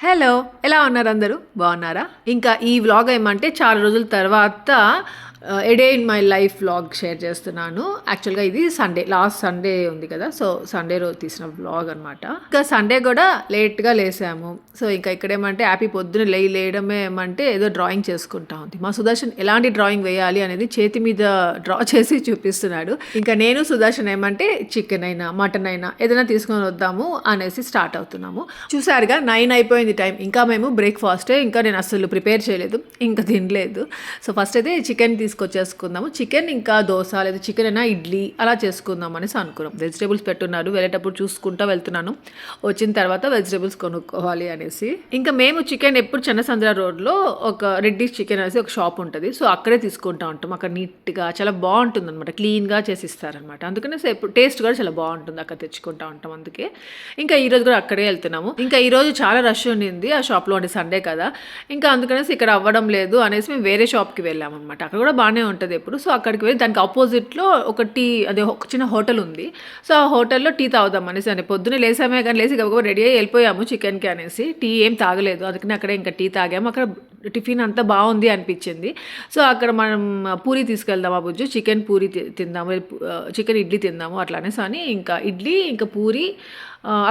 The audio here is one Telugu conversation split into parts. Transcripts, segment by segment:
హలో! ఎలా ఉన్నారు అందరూ? బాగున్నారా? ఇంకా ఈ వ్లాగ్ ఏమంటే చాలా రోజుల తర్వాత a day in my life vlog share చేస్తున్నాను. యాక్చువల్‌గా ఇది లాస్ట్ సండే ఉంది కదా! సో, సండే రోజు తీసిన వ్లాగ్ అనమాట. ఇంకా సండే కూడా లేట్‌గా లేసాము. సో, ఇంకా ఇక్కడేమంటే హ్యాపీ పొద్దున లేయడమే ఏమంటే ఏదో డ్రాయింగ్ చేసుకుంటా ఉంది. మా సుదర్శన్ ఎలాంటి డ్రాయింగ్ వేయాలి అనేది చేతి మీద డ్రా చేసి చూపిస్తున్నాడు. ఇంకా నేను సుదర్శన్ ఏమంటే చికెన్ అయినా, మటన్ అయినా ఏదైనా తీసుకొని వద్దాము అనేసి స్టార్ట్ అవుతున్నాము. చూసారుగా 9 అయిపోయింది టైం. ఇంకా మేము బ్రేక్‌ఫాస్టే ఇంకా నేను అస్సలు ప్రిపేర్ చేయలేదు. ఇంకా తినలేదు. సో, ఫస్ట్ అయితే చికెన్ తీసుకొచ్చేసుకుందాము. చికెన్ ఇంకా దోస లేదా చికెన్ అయినా ఇడ్లీ అలా చేసుకుందాం అనేసి అనుకున్నాం. వెజిటేబుల్స్ పెట్టున్నారు. వెళ్ళేటప్పుడు చూసుకుంటా వెళ్తున్నాను. వచ్చిన తర్వాత వెజిటేబుల్స్ కొనుక్కోవాలి అనేసి. ఇంకా మేము చికెన్ ఎప్పుడు చెన్నసంద్ర రోడ్‌లో ఒక రెడ్డిష్ చికెన్ అనేసి ఒక షాప్ ఉంటది. సో, అక్కడే తీసుకుంటా ఉంటాం. అక్కడ నీట్‌గా చాలా బావుంటుందనమాట. క్లీన్‌గా చేసి ఇస్తారనమాట. అందుకనేసి ఎప్పుడు టేస్ట్ కూడా చాలా బావుంటుంది. అక్కడ తెచ్చుకుంటా ఉంటాం అందుకే. ఇంకా ఈరోజు కూడా అక్కడే వెళ్తున్నాము. ఇంకా ఈరోజు చాలా రష్ ఉండింది ఆ షాప్‌లో. అంటే సండే కదా! ఇంకా అందుకనేసి ఇక్కడ అవ్వడం లేదు అనేసి మేము వేరే షాప్‌కి వెళ్ళామనమాట. అక్కడ కూడా బానే ఉంటది ఎప్పుడు. సో, అక్కడికి వెళ్ళి దానికి అపోజిట్‌లో ఒక అదే ఒక చిన్న హోటల్ ఉంది. సో, ఆ హోటల్‌లో టీ తాగుదాం అనేసి అని పొద్దున్నే లేసామే కానీ లేసి గబగబా రెడీ అయ్యి వెళ్ళిపోయాము చికెన్‌కి అనేసి. టీ ఏం తాగలేదు. అందుకని అక్కడే ఇంకా టీ తాగాము. అక్కడ టిఫిన్ అంతా బావుంది అనిపించింది. సో, అక్కడ మనం పూరి తీసుకెళ్దామా బుజ్జు చికెన్ పూరి తిందాము, చికెన్ ఇడ్లీ తిందాము అట్లా అనేసి అని ఇంకా ఇడ్లీ, ఇంకా పూరి,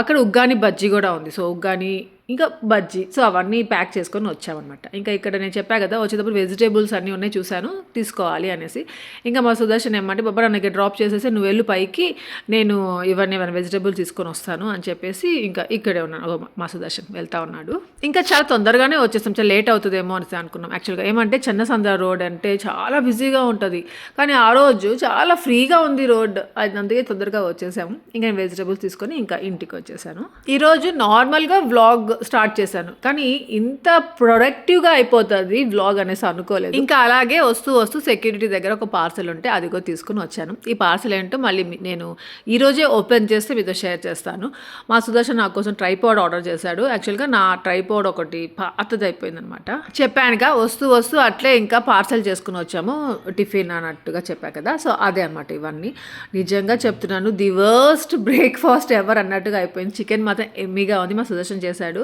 అక్కడ ఉగ్గాని బజ్జీ కూడా ఉంది. సో, ఉగ్గాని ఇంకా బజ్జీ. సో, అవన్నీ ప్యాక్ చేసుకొని వచ్చామనమాట. ఇంకా ఇక్కడ నేను చెప్పా కదా! వచ్చేటప్పుడు వెజిటేబుల్స్ అన్నీ ఉన్నాయి చూశాను తీసుకోవాలి అనేసి. ఇంకా మా సుదర్శన్ ఏమంటే బాబా నన్ను ఇక్కడ డ్రాప్ చేసేసి నువ్వు వెళ్ళు పైకి, నేను ఇవన్నీ వెజిటేబుల్స్ తీసుకొని వస్తాను అని చెప్పేసి ఇంకా ఇక్కడే ఉన్నాను. మా సుదర్శన్ వెళ్తా ఉన్నాడు. ఇంకా చాలా తొందరగానే వచ్చేస్తాం. చాలా లేట్ అవుతుందేమో అనేసి అనుకున్నాం. యాక్చువల్‌గా ఏమంటే చెన్నసంద్ర రోడ్ అంటే చాలా బిజీగా ఉంటుంది. కానీ ఆ రోజు చాలా ఫ్రీగా ఉంది రోడ్. అది అందుకే తొందరగా వచ్చేసాము. ఇంకా నేను వెజిటేబుల్స్ తీసుకొని ఇంకా ఇంటికి వచ్చేసాను. ఈరోజు నార్మల్‌గా వ్లాగ్ స్టార్ట్ చేశాను. కానీ ఇంత ప్రొడక్టివ్‌గా అయిపోతుంది వ్లాగ్ అనేసి అనుకోలేదు. ఇంకా అలాగే వస్తూ సెక్యూరిటీ దగ్గర ఒక పార్సెల్ ఉంటే అదిగో తీసుకొని వచ్చాను. ఈ పార్సెల్ ఏంటో మళ్ళీ నేను ఈరోజే ఓపెన్ చేస్తే మీతో షేర్ చేస్తాను. మా సుదర్శన్ నా కోసం ట్రైపాడ్ ఆర్డర్ చేశాడు. యాక్చువల్‌గా నా ట్రైపాడ్ ఒకటి పాతది అయిపోయిందనమాట. చెప్పానుగా వస్తూ అట్లే ఇంకా పార్సెల్ చేసుకుని వచ్చాము టిఫిన్ అన్నట్టుగా చెప్పా కదా! సో, అదే అనమాట ఇవన్నీ. నిజంగా చెప్తున్నాను ది వర్స్ట్ బ్రేక్‌ఫాస్ట్ ఎవర్ అన్నట్టుగా అయిపోయింది. చికెన్ మాత్రం ఎమ్మీగా ఉంది. మా సుదర్శన్ చేశాడు.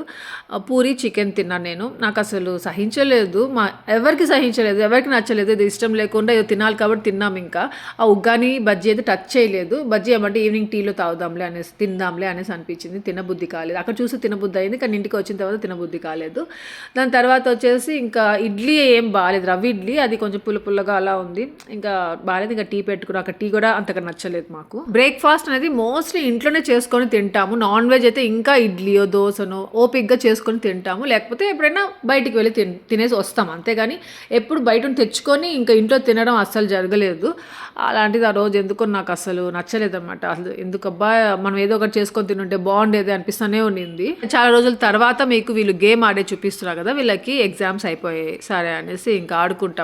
పూరి చికెన్ తిన్నాను నేను. నాకు అసలు సహించలేదు. ఎవరికి సహించలేదు. ఎవరికి నచ్చలేదు. ఇది ఇష్టం లేకుండా ఏదో తినాలి కాబట్టి తిన్నాం ఇంకా. ఆ ఉగ్గాని బజ్జీ అయితే టచ్ చేయలేదు. బజ్జీ ఏమంటే ఈవినింగ్ టీలో తిందాంలే అనేసి అనిపించింది. తినబుద్ధి కాలేదు. అక్కడ చూసి తినబుద్ధి అయింది. కానీ ఇంటికి వచ్చిన తర్వాత తినబుద్ధి కాలేదు. దాని తర్వాత వచ్చేసి ఇంకా ఇడ్లీ ఏం బాలేదు. రవ్వ ఇడ్లీ అది కొంచెం పుల్లగా అలా ఉంది. ఇంకా బాలేదు. ఇంకా టీ పెట్టుకున్నాం. అక్కడ టీ కూడా అంతగా నచ్చలేదు మాకు. బ్రేక్ఫాస్ట్ అనేది మోస్ట్లీ ఇంట్లోనే చేసుకొని తింటాము. నాన్ వెజ్ అయితే ఇంకా ఇడ్లీయో దోసనో ఓపిక్గా చేసుకొని తింటాము. లేకపోతే ఎప్పుడైనా బయటికి వెళ్ళి తినేసి వస్తాం. అంతేగాని ఎప్పుడు బయట తెచ్చుకొని ఇంకా ఇంట్లో తినడం అస్సలు జరగలేదు. అలాంటిది ఆ రోజు ఎందుకో నాకు అసలు నచ్చలేదన్నమాట. అసలు ఎందుకబ్బా మనం ఏదో ఒకటి చేసుకొని తినుంటే బాగుండేది అనిపిస్తూనే ఉండింది. చాలా రోజుల తర్వాత మీకు వీళ్ళు గేమ్ ఆడే చూపిస్తున్నారు కదా! వీళ్ళకి ఎగ్జామ్స్ అయిపోయాయి. సరే అనేసి ఇంకా ఆడుకుంటా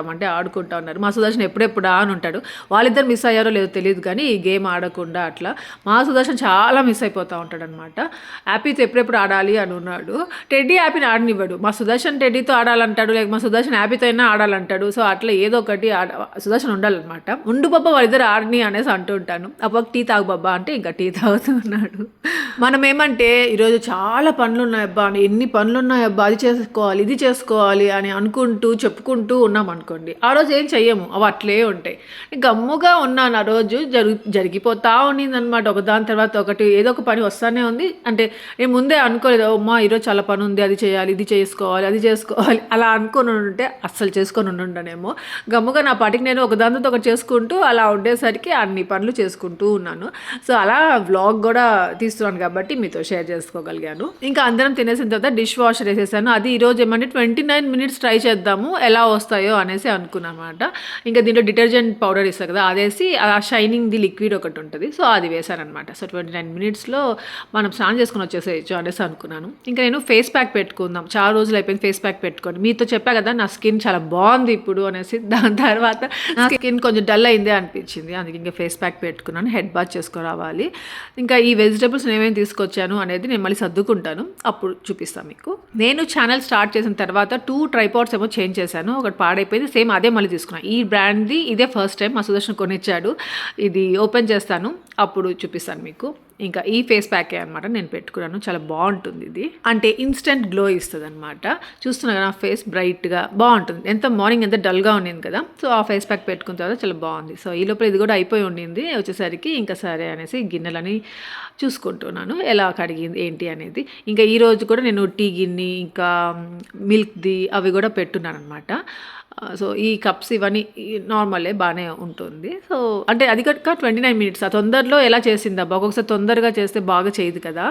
ఉన్నారు. మా సుదర్శన్ ఎప్పుడెప్పుడా అని ఉంటాడు. వాళ్ళిద్దరు మిస్ అయ్యారో లేదో తెలియదు కానీ ఈ గేమ్ ఆడకుండా అట్లా మా సుదర్శన్ చాలా మిస్ అయిపోతూ ఉంటాడనమాట. హ్యాపీతో ఎప్పుడెప్పుడు ఆడాలి అని ఉన్నాడు. టెడ్డీ హ్యాపీని ఆడనివ్వడు. మా సుదర్శన్ టెడ్డీతో ఆడాలంటాడు, లేక మా సుదర్శన్ హ్యాపీతో అయినా ఆడాలంటాడు. సో, అట్లా ఏదో ఒకటి సుదర్శన్ ఉండాలన్నమాట. ఉండు బాబా వాళ్ళిద్దరు ఆడని అనేసి అంటూ ఉంటాను. అప్పుడు టీ తాగు బాబా అంటే ఇంకా టీ తాగుతూ ఉన్నాడు. మనం ఏమంటే ఈరోజు చాలా పనులు ఉన్నాయబ్బా, ఎన్ని పనులు ఉన్నాయబ్బా, అది చేసుకోవాలి ఇది చేసుకోవాలి అని చెప్పుకుంటూ ఉన్నాం అనుకోండి. ఆ రోజు ఏం చెయ్యము. అవి అట్లే ఉంటాయి. గమ్ముగా ఉన్నాను ఆ రోజు. జరిగిపోతా ఉన్నింది అనమాట. ఒకదాని తర్వాత ఒకటి ఏదో ఒక పని వస్తానే ఉంది. అంటే నేను ముందే అనుకోలేదు అమ్మా ఈరోజు చాలా పని ఉంది, అది చేయాలి ఇది చేసుకోవాలి అలా అనుకొని ఉంటే అస్సలు చేసుకొని ఉండనేమో. గమ్ముగా నా పాటికి నేను ఒకదానితో ఒకటి చేసుకుంటూ అలా ఉండేసరికి అన్ని పనులు చేసుకుంటూ ఉన్నాను. సో, అలా వ్లాగ్ కూడా తీస్తున్నాను కాబట్టి మీతో షేర్ చేసుకోగలిగాను. ఇంకా అందరం తినేసిన తర్వాత డిష్ వాషర్ వేసేసాను. అది ఈరోజు ఏమంటే 29 మినిట్స్ ట్రై చేద్దాము ఎలా వస్తాయో అనేసి అనుకున్నాను అనమాట. ఇంకా దీంట్లో డిటర్జెంట్ పౌడర్ ఇస్తారు కదా, అదేసి ఆ షైనింగ్ది లిక్విడ్ ఒకటి ఉంటుంది. సో, అది వేసానమాట. సో, 29 మినిట్స్లో మనం స్నానం చేసుకుని వచ్చేసేయచ్చు అనేసి అనుకున్నాను. ఇంకా నేను ఫేస్ ప్యాక్ పెట్టుకుందాం, చాలా రోజులు అయిపోయింది ఫేస్ ప్యాక్ పెట్టుకోండి. మీతో చెప్పా కదా నా స్కిన్ చాలా బాగుంది ఇప్పుడు అనేసి. దాని తర్వాత నా స్కిన్ కొంచెం డల్ అయిందే అనిపించింది. అందుకే ఇంకా ఫేస్ ప్యాక్ పెట్టుకున్నాను. హెడ్ బాత్ చేసుకురావాలి. ఇంకా ఈ వెజిటేబుల్స్ ఏమేమి తీసుకొచ్చాను అనేది నేను మళ్ళీ సర్దుకుంటాను, అప్పుడు చూపిస్తాను మీకు. నేను ఛానల్ స్టార్ట్ చేసిన తర్వాత 2 ట్రైపాడ్స్ ఏమో చేంజ్ చేశాను. ఒకటి పాడైపోయింది, సేమ్ అదే మళ్ళీ తీసుకున్నాను. ఈ బ్రాండ్ది ఇదే ఫస్ట్ టైం మా సుదర్శన్ కొనిచ్చాడు. ఇది ఓపెన్ చేస్తాను అప్పుడు చూపిస్తాను మీకు. ఇంకా ఈ ఫేస్ ప్యాకే అనమాట నేను పెట్టుకున్నాను. చాలా బాగుంటుంది ఇది, అంటే ఇన్స్టెంట్ గ్లో ఇస్తుంది అనమాట. చూస్తున్నా కదా ఫేస్ బ్రైట్గా బాగుంటుంది. ఎంత మార్నింగ్ ఎంత డల్గా ఉండింది కదా, సో ఆ ఫేస్ ప్యాక్ పెట్టుకున్న తర్వాత చాలా బాగుంది. సో ఈ లోపల ఇది కూడా అయిపోయి ఉండింది వచ్చేసరికి, ఇంకా సరే అనేసి గిన్నెలని చూసుకుంటున్నాను ఎలా కడిగింది ఏంటి అనేది. ఇంకా ఈరోజు కూడా నేను టీ గిన్నె ఇంకా మిల్క్ది అవి కూడా పెట్టున్నాను అనమాట. సో ఈ కప్స్ ఇవన్నీ నార్మలే బాగానే ఉంటుంది. సో అంటే అది కనుక 29 మినిట్స్ ఆ తొందరలో ఎలా చేసిందబ్బా, ఒక్కొక్కసారి తొందరగా చేస్తే బాగా చేయదు కదా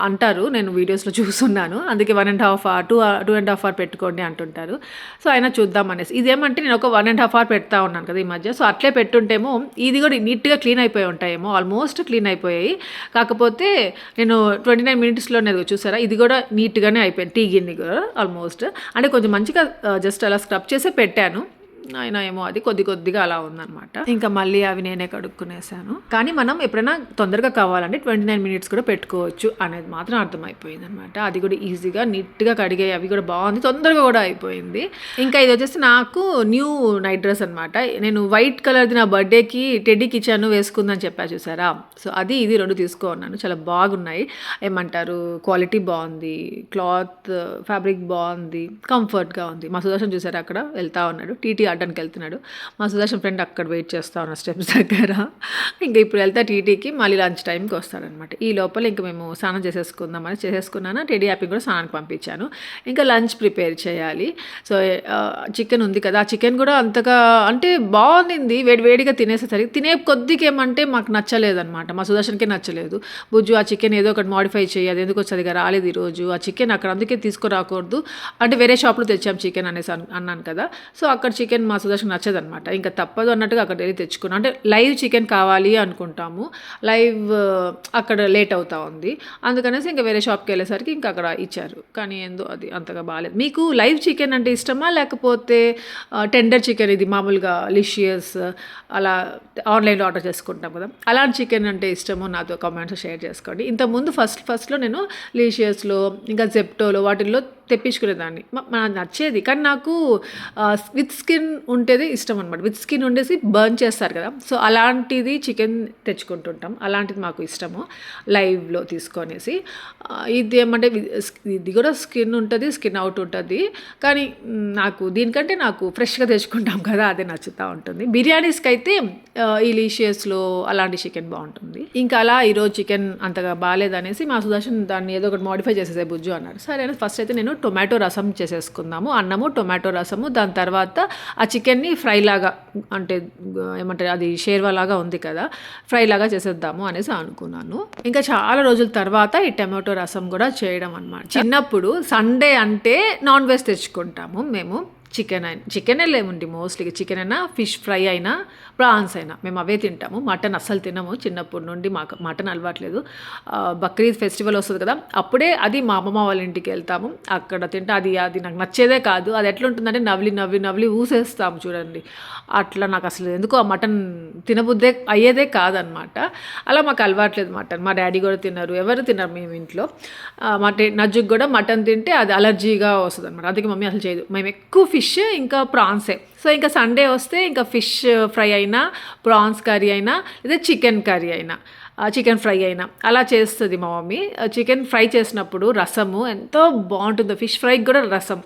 అంటారు, నేను వీడియోస్లో చూస్తున్నాను. అందుకే 1.5 hour 2.5 hour పెట్టుకోండి అంటుంటారు. సో అయినా చూద్దాం అనేసి, ఇదేమంటే నేను ఒక 1.5 hour పెడతా ఉన్నాను కదా ఈ మధ్య. సో అట్లే పెట్టుంటేమో ఇది కూడా నీట్గా క్లీన్ అయిపోయి ఉంటాయేమో, ఆల్మోస్ట్ క్లీన్ అయిపోయాయి. కాకపోతే నేను 29 మినిట్స్లోనే చూసారా, ఇది కూడా నీట్గానే అయిపోయింది. టీ గిన్నె కూడా ఆల్మోస్ట్ అంటే కొంచెం మంచిగా జస్ట్ అలా స్క్రబ్ చేసే పెట్టాను, అయినా ఏమో అది కొద్దిగా అలా ఉందన్నమాట. ఇంకా మళ్ళీ అవి నేనే కడుక్కునేసాను. కానీ మనం ఎప్పుడైనా తొందరగా కావాలంటే 29 మినిట్స్ కూడా పెట్టుకోవచ్చు అనేది మాత్రం అర్థమైపోయింది అనమాట. అది కూడా ఈజీగా నీట్గా కడిగాయి, అవి కూడా బాగుంది, తొందరగా కూడా అయిపోయింది. ఇంకా ఇది వచ్చేసి నాకు న్యూ నైట్ డ్రెస్ అనమాట. నేను వైట్ కలర్ది నా బర్త్డేకి టెడ్డీ కిచెన్ వేసుకుందని చెప్పా చూసారా, సో అది ఇది 2 తీసుకున్నాను. చాలా బాగున్నాయి, ఏమంటారు క్వాలిటీ బాగుంది, క్లాత్ ఫ్యాబ్రిక్ బాగుంది, కంఫర్ట్గా ఉంది. మా సుదర్శన్ చూసారా అక్కడ వెళ్తా ఉన్నాడు, టీటీ ఆడడానికి వెళ్తున్నాడు. మా సుదర్శన్ ఫ్రెండ్ అక్కడ వెయిట్ చేస్తా ఉన్న స్టెప్స్ దగ్గర. ఇంకా ఇప్పుడు వెళ్తా టీటీకి, మళ్ళీ లంచ్ టైంకి వస్తాడనమాట. ఈ లోపల ఇంకా మేము స్నానం చేసేసుకుందామని చేసేసుకున్నాను. టెడ్డీ హ్యాపీ కూడా స్నానానికి పంపించాను. ఇంకా లంచ్ ప్రిపేర్ చేయాలి. సో చికెన్ ఉంది కదా, ఆ చికెన్ కూడా అంతగా అంటే బాగుంది, వేడిగా తినేసేసరికి తినే కొద్దిగా ఏమంటే మాకు నచ్చలేదన్నమాట. మా సుదర్శన్కే నచ్చలేదు. బుజ్జు ఆ చికెన్ ఏదో ఒకటి మాడిఫై చేయి, అది ఎందుకు వచ్చేదిగా రాలేదు ఈరోజు ఆ చికెన్, అక్కడ అందుకే తీసుకురాకూడదు అంటే వేరే షాప్లో తెచ్చాం చికెన్ అనేసి అన్నాను కదా. సో అక్కడ చికెన్ మా సుదర్శన్ నచ్చదనమాట. ఇంకా తప్పదు అన్నట్టుగా అక్కడ వెళ్ళి తెచ్చుకున్నాను. అంటే లైవ్ చికెన్ కావాలి అనుకుంటాము, లైవ్ అక్కడ లేట్ అవుతా ఉంది, అందుకనేసి ఇంకా వేరే షాప్కి వెళ్ళేసరికి ఇంకా అక్కడ ఇచ్చారు. కానీ ఏందో అది అంతగా బాగాలేదు. మీకు లైవ్ చికెన్ అంటే ఇష్టమా, లేకపోతే టెండర్ చికెన్ ఇది మామూలుగా లిషియస్ అలా ఆన్లైన్లో ఆర్డర్ చేసుకుంటాం కదా, అలాంటి చికెన్ అంటే ఇష్టమో నాతో కామెంట్స్ షేర్ చేసుకోండి. ఇంతకుముందు ఫస్ట్లో నేను లిషియస్లో ఇంకా జెప్టోలో వాటిల్లో తెప్పించుకునేదాన్ని, నాకు నచ్చేది. కానీ నాకు విత్ స్కిన్ ఉంటేది ఇష్టం అనమాట. విత్ స్కిన్ ఉండేసి బర్న్ చేస్తారు కదా, సో అలాంటిది చికెన్ తెచ్చుకుంటుంటాం, అలాంటిది మాకు ఇష్టము లైవ్లో తీసుకొనేసి. ఇది ఏమంటే ఇది కూడా స్కిన్ ఉంటుంది, స్కిన్ అవుట్ ఉంటుంది, కానీ నాకు దీనికంటే నాకు ఫ్రెష్గా తెచ్చుకుంటాం కదా అదే నచ్చుతూ ఉంటుంది. బిర్యానీస్కి అయితే ఈ లీషియస్లో అలాంటి చికెన్ బాగుంటుంది. ఇంకా అలా ఈరోజు చికెన్ అంతగా బాగాలేదనేసి మా సుదర్శన్ దాన్ని ఏదో ఒకటి మోడిఫై చేసేసే బుజ్జు అన్నాడు. సరే ఫస్ట్ అయితే నేను టొమాటో రసం చేసేసుకుందాము, అన్నము టొమాటో రసము, దాని తర్వాత ఆ చికెన్ని ఫ్రై లాగా అంటే ఏమంటారు అది షేర్వా లాగా ఉంది కదా, ఫ్రై లాగా చేసేద్దాము అనేసి అనుకున్నాను. ఇంకా చాలా రోజుల తర్వాత ఈ టమాటో రసం కూడా చేయడం అనమాట. చిన్నప్పుడు సండే అంటే నాన్ వెజ్ తెచ్చుకుంటాము మేము, చికెనే లేవండి మోస్ట్లీ, చికెన్ అయినా ఫిష్ ఫ్రై అయినా ప్రాన్స్ అయినా మేము అవే తింటాము. మటన్ అస్సలు తినము, చిన్నప్పటి నుండి మాకు మటన్ అలవాట్లేదు. బక్రీద్ ఫెస్టివల్ వస్తుంది కదా అప్పుడే, అది మా అమ్మమ్మ వాళ్ళ ఇంటికి వెళ్తాము, అక్కడ తింటే అది నాకు నచ్చేదే కాదు. అది ఎట్లుంటుందంటే నవ్వి ఊసేస్తాము చూడండి, అట్లా నాకు అసలు ఎందుకో ఆ మటన్ తినబుద్దే అయ్యేదే కాదనమాట. అలా మాకు అలవాట్లేదు మటన్. మా డాడీ కూడా తిన్నారు, ఎవరు తిన్నారు మేము ఇంట్లో. నజ్జుకు కూడా మటన్ తింటే అది అలర్జీగా వస్తుంది అనమాట, అందుకే మమ్మీ అసలు చేయదు. మేము ఎక్కువ ఫిష్ ఇంకా ప్రాన్సే. సో ఇంకా సండే వస్తే ఇంకా ఫిష్ ఫ్రై అయినా, ప్రాన్స్ కర్రీ అయినా, లేదా చికెన్ కర్రీ అయినా, చికెన్ ఫ్రై అయినా అలా చేస్తుంది మా మమ్మీ. చికెన్ ఫ్రై చేసినప్పుడు రసము ఎంతో బాగుంటుందో, ఫిష్ ఫ్రైకి కూడా రసం,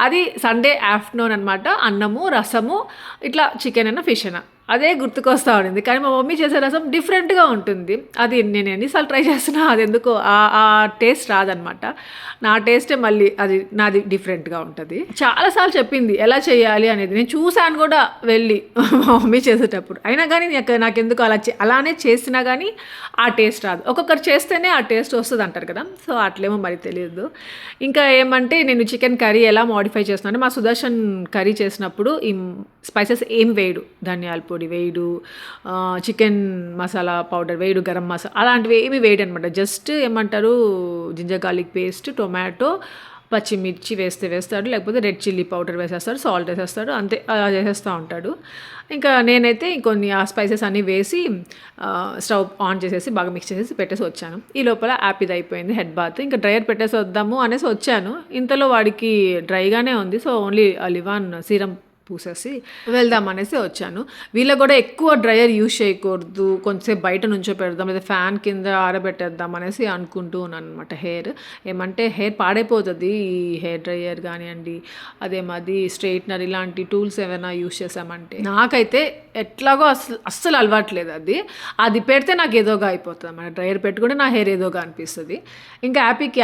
అది సండే ఆఫ్టర్నూన్ అనమాట. అన్నము రసము ఇట్లా చికెన్ అయినా ఫిష్ అయినా అదే గుర్తుకొస్తూ ఉండింది. కానీ మా మమ్మీ చేసే రసం డిఫరెంట్గా ఉంటుంది, అది నేను ఎన్నిసార్లు ట్రై చేస్తున్నా అది ఎందుకో ఆ టేస్ట్ రాదనమాట. నా టేస్టే మళ్ళీ నాది డిఫరెంట్గా ఉంటుంది. చాలాసార్లు చెప్పింది ఎలా చేయాలి అనేది, నేను చూశాను కూడా వెళ్ళి మా మమ్మీ చేసేటప్పుడు, అయినా కానీ నాకెందుకు అలానే చేసినా కానీ ఆ టేస్ట్ రాదు. ఒక్కొక్కరు చేస్తేనే ఆ టేస్ట్ వస్తుంది అంటారు కదా, సో అట్లేమో మరి తెలియదు. ఇంకా ఏమంటే నేను చికెన్ కర్రీ ఎలా మోడిఫై చేస్తున్నాను, మా సుదర్శన్ కర్రీ చేసినప్పుడు ఈ స్పైసెస్ ఏం వేయడు, ధనియాల పొడి వేయడు, చికెన్ మసాలా పౌడర్ వేయడు, గరం మసాలా అలాంటివి ఏమి వేయడు అనమాట. జస్ట్ ఏమంటారు జింజర్ గార్లిక్ పేస్ట్, టొమాటో, పచ్చిమిర్చి వేస్తాడు, లేకపోతే రెడ్ చిల్లీ పౌడర్ వేసేస్తాడు, సాల్ట్ వేసేస్తాడు, అంతే అలా చేసేస్తూ ఉంటాడు. ఇంకా నేనైతే కొన్ని ఆ స్పైసెస్ అన్నీ వేసి స్టవ్ ఆన్ చేసేసి బాగా మిక్స్ చేసేసి పెట్టేసి వచ్చాను. ఈ లోపల యాపిది అయిపోయింది హెడ్ బాత్. ఇంకా డ్రైయర్ పెట్టేసి వద్దాము అనేసి వచ్చాను, ఇంతలో వాడికి డ్రైగానే ఉంది. సో ఓన్లీ లివాన్ సీరం పూసేసి వెళ్దాం అనేసి వచ్చాను. వీళ్ళకి కూడా ఎక్కువ డ్రైయర్ యూజ్ చేయకూడదు, కొంచెంసేపు బయట నుంచో పెడదాం లేదా ఫ్యాన్ కింద ఆరబెట్టేద్దాం అనేసి అనుకుంటూ ఉన్నాను అనమాట. ఏమంటే హెయిర్ పాడైపోతుంది ఈ హెయిర్ డ్రైయర్ కానివ్వండి, అదేమాది స్ట్రైట్నర్ ఇలాంటి టూల్స్ ఏమైనా యూజ్ చేసామంటే. నాకైతే ఎట్లాగో అస్సలు అలవాట్లేదు అది పెడితే నాకు ఏదోగా అయిపోతుంది అన్నమాట. డ్రైయర్ పెట్టుకుంటే నా హెయిర్ ఏదోగా అనిపిస్తుంది. ఇంకా హ్యాపీకి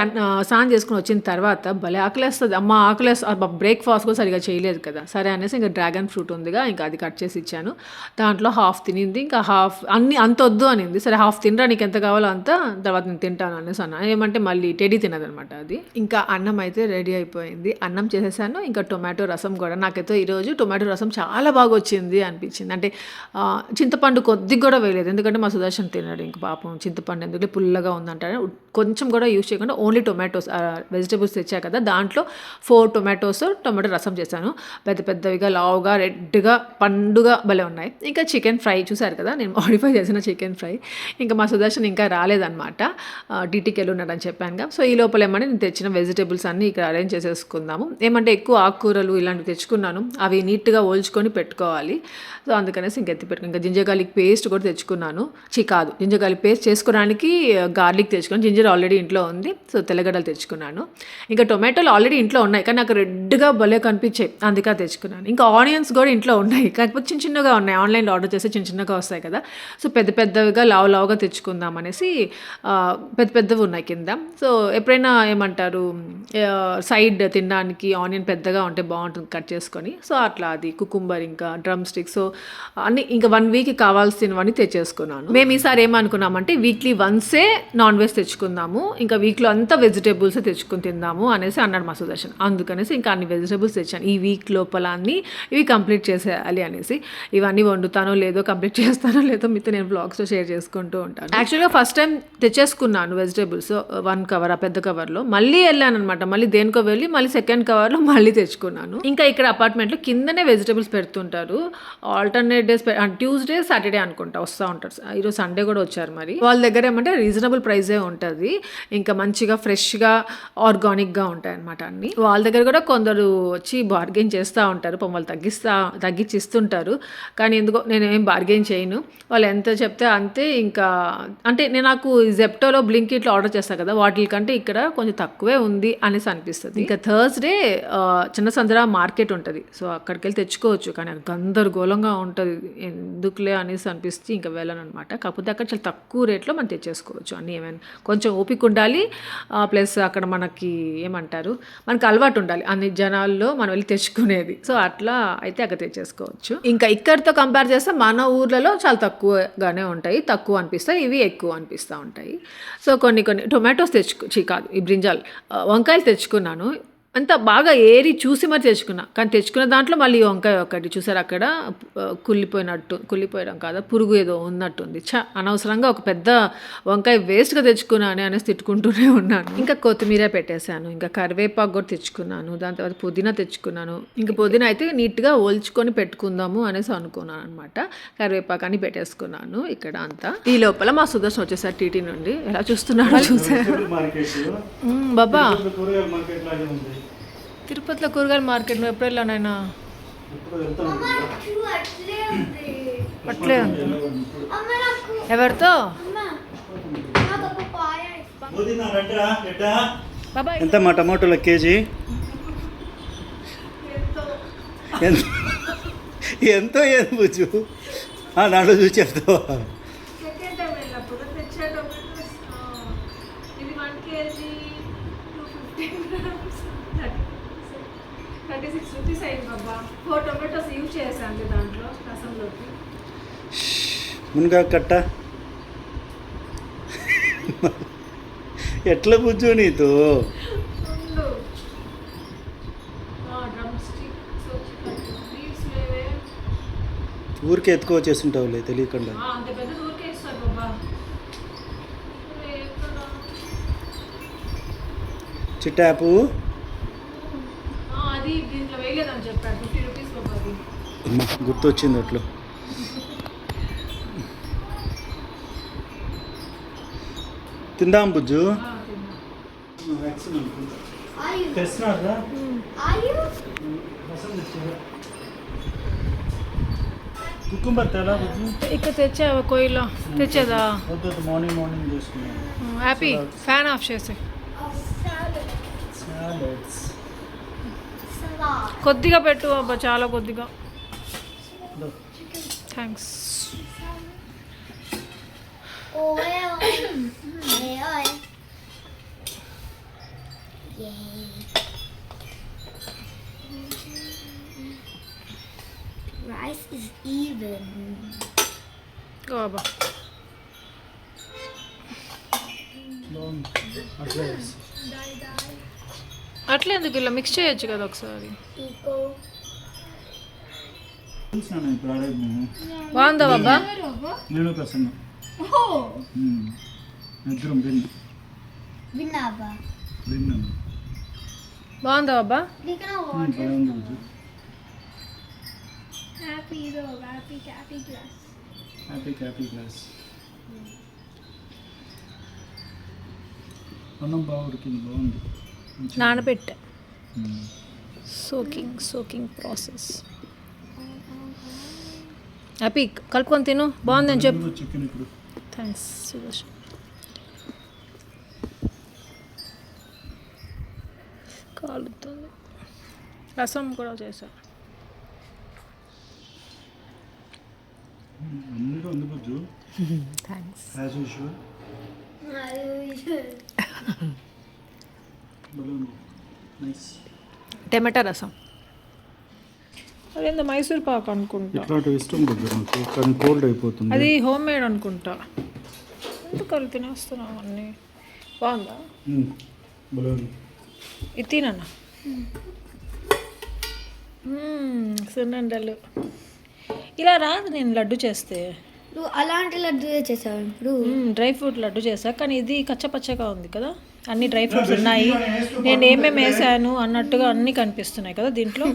స్నానం చేసుకుని వచ్చిన తర్వాత భలే ఆకలేస్తుంది. అమ్మ ఆకలేస్తుంది, బ్రేక్ఫాస్ట్ కూడా సరిగా చేయలేదు కదా, సరే అనేసి ఇంకా డ్రాగన్ ఫ్రూట్ ఉందిగా ఇంకా అది కట్ చేసి ఇచ్చాను. దాంట్లో హాఫ్ తినింది, ఇంకా హాఫ్ అంత వద్దు అనింది. సరే హాఫ్ తినరా, నీకు ఎంత కావాలో అంత, తర్వాత నేను తింటాను అనేసి అన్నాను. ఏమంటే మళ్ళీ టెడీ తినదనమాట అది. ఇంకా అన్నం అయితే రెడీ అయిపోయింది, అన్నం చేసేసాను. ఇంకా టొమాటో రసం కూడా, నాకైతే ఈరోజు టొమాటో రసం చాలా బాగా వచ్చింది అనిపించింది. అంటే చింతపండు కొద్దిగా కూడా వేయలేదు, ఎందుకంటే మా సుదర్శన్ తిన్నాడు. ఇంక పాపం చింతపండు ఎందుకంటే పుల్లగా ఉందంటారు, కొంచెం కూడా యూజ్ చేయకుండా ఓన్లీ టొమాటోస్ వెజిటేబుల్స్ తెచ్చా కదా, దాంట్లో 4 టొమాటోస్ టొమాటో రసం చేశాను. పెద్ద పెద్దవిగా లావుగా రెడ్గా పండుగ భలే ఉన్నాయి. ఇంకా చికెన్ ఫ్రై చూసారు కదా, నేను మాడిఫై చేసిన చికెన్ ఫ్రై. ఇంకా మా సుదర్శన్ ఇంకా రాలేదన్నమాట, డ్యూటీకి వెళ్ళి ఉన్నాడని చెప్పానుగా. సో ఈ లోపల ఏమంటే నేను తెచ్చిన వెజిటేబుల్స్ అన్నీ ఇక్కడ అరేంజ్ చేసేసుకుందాము. ఏమంటే ఎక్కువ ఆకుకూరలు ఇలాంటివి తెచ్చుకున్నాను, అవి నీట్గా ఓల్చుకొని పెట్టుకోవాలి. సో అందుకనేసి ఇంకెత్తి పెట్టుకుని ఇంకా జింజర్ గార్లిక్ పేస్ట్ కూడా తెచ్చుకున్నాను. కాదు, జింజర్ గార్లిక్ పేస్ట్ చేసుకోవడానికి గార్లిక్ తెచ్చుకున్నాను, జింజర్ ఆల్రెడీ ఇంట్లో ఉంది. సో తెల్లగడ్డలు తెచ్చుకున్నాను. ఇంకా టొమాటోలు ఆల్రెడీ ఇంట్లో ఉన్నాయి, కానీ నాకు రెడ్గా భలే కనిపించాయి, అందుకే తెచ్చుకున్నాను. ఇంకా ఆనియన్స్ కూడా ఇంట్లో ఉన్నాయి, కాకపోతే చిన్న చిన్నగా ఉన్నాయి, ఆన్లైన్లో ఆర్డర్ చేస్తే చిన్న చిన్నగా వస్తాయి కదా. సో పెద్ద పెద్దవిగా లావుగా తెచ్చుకుందాం అనేసి పెద్ద పెద్దవి ఉన్నాయి కింద. సో ఎప్పుడైనా ఏమంటారు సైడ్ తినడానికి ఆనియన్ పెద్దగా ఉంటే బాగుంటుంది కట్ చేసుకొని. సో అట్లా అది కుకుంబర్ ఇంకా డ్రమ్ స్టిక్, సో అన్నీ ఇంకా 1 వీక్ కావాల్సినవన్నీ తెచ్చేసుకున్నాను. మేము ఈసారి ఏమనుకున్నామంటే వీక్లీ వన్సే నాన్ వెజ్ తెచ్చుకుందాము, ఇంకా వీక్లో అంతా వెజిటేబుల్స్ తెచ్చుకుని తిందాము అనేసి అన్నాడు మా సుదర్శన్. అందుకనేసి ఇంకా అన్ని వెజిటేబుల్స్ తెచ్చాను, ఈ వీక్ లోపల అన్నీ ఇవి కంప్లీట్ చేసేయాలి అనేసి. ఇవన్నీ వండుతానో లేదో, కంప్లీట్ చేస్తానో లేదో మీతో నేను బ్లాగ్స్లో షేర్ చేసుకుంటూ ఉంటాను. యాక్చువల్గా ఫస్ట్ టైం తెచ్చేసుకున్నాను వెజిటేబుల్స్ 1 కవర్, ఆ పెద్ద కవర్లో. మళ్ళీ వెళ్ళాను అనమాట, మళ్ళీ దేనికో వెళ్ళి మళ్ళీ సెకండ్ కవర్లో మళ్ళీ తెచ్చుకున్నాను. ఇంకా ఇక్కడ అపార్ట్మెంట్లో కిందనే వెజిటేబుల్స్ పెడుతుంటారు, ఆల్టర్నేట్ డేస్, ట్యూస్డే సాటర్డే అనుకుంటా వస్తూ ఉంటారు. ఈరోజు సండే కూడా వచ్చారు. మరి వాళ్ళ దగ్గర ఏమంటే రీజనబుల్ ప్రైజే ఉంటుంది, ఇంకా మంచిగా ఫ్రెష్గా ఆర్గానిక్గా ఉంటాయి అనమాట అన్నీ. వాళ్ళ దగ్గర కూడా కొందరు వచ్చి బార్గెన్ చేస్తూ ఉంటారు, వాళ్ళు తగ్గించి ఇస్తుంటారు. కానీ ఎందుకో నేను ఏం బార్గెన్ చేయను, వాళ్ళు ఎంత చెప్తే అంతే. ఇంకా అంటే నాకు జెప్టోలో బ్లింకిట్లో ఆర్డర్ చేస్తాను కదా, వాటికంటే ఇక్కడ కొంచెం తక్కువే ఉంది అనేసి అనిపిస్తుంది. ఇంకా థర్స్డే చిన్న సందరా మార్కెట్ ఉంటుంది, సో అక్కడికి వెళ్ళి తెచ్చుకోవచ్చు. కానీ గందరగోళంగా ఉంటుంది, ఎందుకులే అనేసి అనిపిస్తే ఇంకా వెళ్ళను అనమాట. కాకపోతే అక్కడ చాలా తక్కువ రేట్లో మనం తెచ్చేసుకోవచ్చు అన్నీ. ఏమైనా కొంచెం ఓపిక ఉండాలి, ప్లస్ అక్కడ మనకి ఏమంటారు మనకు అలవాటు ఉండాలి అన్ని జనాల్లో మనం వెళ్ళి తెచ్చుకునేది. సో అట్లా అయితే అక్కడ తెచ్చేసుకోవచ్చు. ఇంకా ఇక్కడితో కంపేర్ చేస్తే మన ఊర్లలో చాలా తక్కువగానే ఉంటాయి, తక్కువ అనిపిస్తాయి, ఇవి ఎక్కువ అనిపిస్తూ ఉంటాయి. సో కొన్ని టొమాటోస్ కాదు, ఈ బ్రింజాల్ వంకాయలు తెచ్చుకున్నాను. అంత బాగా ఏరి చూసి మరి తెచ్చుకున్నా, కానీ తెచ్చుకున్న దాంట్లో మళ్ళీ వంకాయ ఒకటి చూసారు అక్కడ కుళ్ళిపోయడం కాదా, పురుగు ఏదో ఉన్నట్టుంది. అనవసరంగా ఒక పెద్ద వంకాయ వేస్ట్గా తెచ్చుకున్నాను అనేసి తిట్టుకుంటూనే ఉన్నాను. ఇంకా కొత్తిమీర పెట్టేశాను, ఇంకా కరివేపాకు కూడా తెచ్చుకున్నాను, దాని తర్వాత పుదీనా తెచ్చుకున్నాను. ఇంకా పుదీనా అయితే నీట్గా ఒల్చుకొని పెట్టుకుందాము అనేసి అనుకున్నాను అనమాట. కరివేపాకు అని పెట్టేసుకున్నాను ఇక్కడ అంతా. ఈ లోపల మా సుదర్శన్ వచ్చేసారు టీటీ నుండి, ఎలా చూస్తున్నాడో చూసారు. బాబా తిరుపతిలో కూరగాయల మార్కెట్ ఎప్పుడు వెళ్ళానైనా అట్లే ఉంది. ఎవరితో ఎంత మా టమాటోల కేజీ ఎంతో ఏం బుజ్జు దాంట్లో చూసి చెప్తావా? మునగా కట్ట ఎట్లా బుజ్జు నీతో ఊరికే ఎత్తుకోవచ్చేస్తుంటావులే తెలియకుండా. చిట్టాపు గుర్తొచ్చింది అట్లా. తిందాం బుజ్జు. కుకుంబర్ తెలా బుజ్జు ఇక్కడ తెచ్చావా కొయ్యలో తెచ్చేదా వద్దు మార్నింగ్ చేసుకున్నాను హ్యాపీ ఫ్యాన్ ఆఫ్ చేసి సాలెడ్స్ కొద్దిగా పెట్టు అబ్బా చాలా కొద్దిగా thanks Rice is even. Go అబ్బా అట్లా అట్లా ఎందుకు ఇలా మిక్స్ చేయొచ్చు కదా ఒకసారి Eco. చూసాను ఇప్పుడు ఆడేది నేను బాగుందా బాబా నేను కసను Oh. ఇద్దరం Vinaba. విన్నాను బాగుందా బాబా బాగుంది Bujju Happy though. Happy glass. Happy class అన్నం బాగా ఉడికింది బాగుంది మంచిగా. నానబెట్టా మ్మ్. సోకింగ్ ప్రాసెస్ హ్యాపీ కలుపుకొని తిను బాగుందని చెప్పు ఇదిగో చికెన్ ఇప్పుడు థ్యాంక్స్ సుదర్శన్ కాలుతుంది రసం కూడా చేశా అన్నిటి ఉంది Bujju thanks as usual nice టమాటా రసం అదేందో మైసూర్ పాక్ అనుకుంటా ఇట్లాంటివి ఇష్టం బుజ్జు నాకు కానీ కోల్డ్ అయిపోతుంది అది హోమ్ మేడ్ అనుకుంటా ఎందుకు అవి తినేస్తున్నావు అన్నీ బాగుందా భలే ఉంది. ఇది తినన్నా సున్నండలు ఇలా రాదు నేను లడ్డు చేస్తే నువ్వు అలాంటి లడ్డు చేసావు ఇప్పుడు డ్రై ఫ్రూట్ లడ్డు చేసా కానీ ఇది కచ్చపచ్చగా ఉంది కదా అన్ని డ్రై ఫ్రూట్స్ ఉన్నాయి నేను ఏమేమి వేసాను అన్నట్టుగా అన్నీ కనిపిస్తున్నాయి కదా దీంట్లో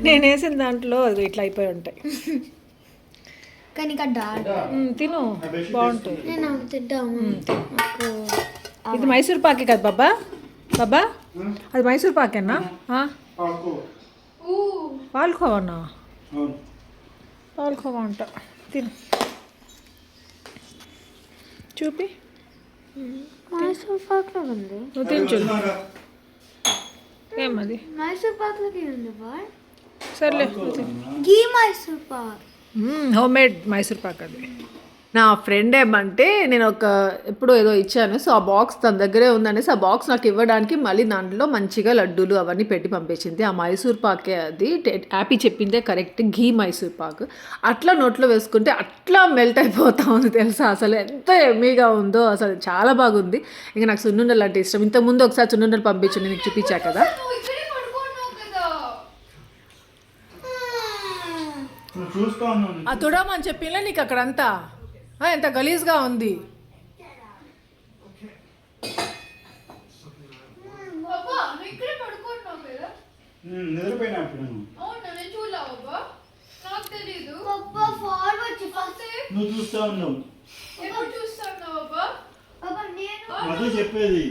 నేను వేసిన దాంట్లో అది ఇట్లా అయిపోయి ఉంటాయి కానీ ఇక్కడ డార్క్ తిను బాగుంటుంది నేను అవి తింటాము నాకు ఇది మైసూర్ పాకే కదా బాబా బాబా అది మైసూర్ పాకేనా పాల్కోవన్నా అవును పాల్కోవా అంట తిను చూపి మైసూర్ పాక్లో ఉంది నువ్వు తినచు ఏమది మైసూర్ పాక్లోకి ఉంది బాయ్ సర్లే గీ మైసూర్ పాక్ హోమ్ మేడ్ మైసూర్ పాక్ అది నా ఫ్రెండ్ ఏమంటే నేను ఎప్పుడో ఏదో ఇచ్చాను సో ఆ బాక్స్ తన దగ్గరే ఉందనేసి ఆ బాక్స్ నాకు ఇవ్వడానికి మళ్ళీ దాంట్లో మంచిగా లడ్డూలు అవన్నీ పెట్టి పంపించింది ఆ మైసూర్ పాకే అది హ్యాపీ చెప్పిందే కరెక్ట్ ఘీ మైసూర్ పాక్ అట్లా నోట్లో వేసుకుంటే అట్లా మెల్ట్ అయిపోతా ఉంది తెలుసా అసలు ఎంత ఎమ్మీగా ఉందో అసలు చాలా బాగుంది ఇంకా నాకు సున్నుండలు అంటే ఇష్టం ఇంతకుముందు ఒకసారి సున్నుండలు పంపించింది నీకు చూపించా కదా చూస్తా ఉన్నాను ఆ తుడమని చెప్పిందా నీకు అక్కడంతా ఎంత గలీజ్గా ఉంది నిద్రపోయినా అప్పుడు నువ్వు చూస్తా ఉన్నావు అదే చెప్పేది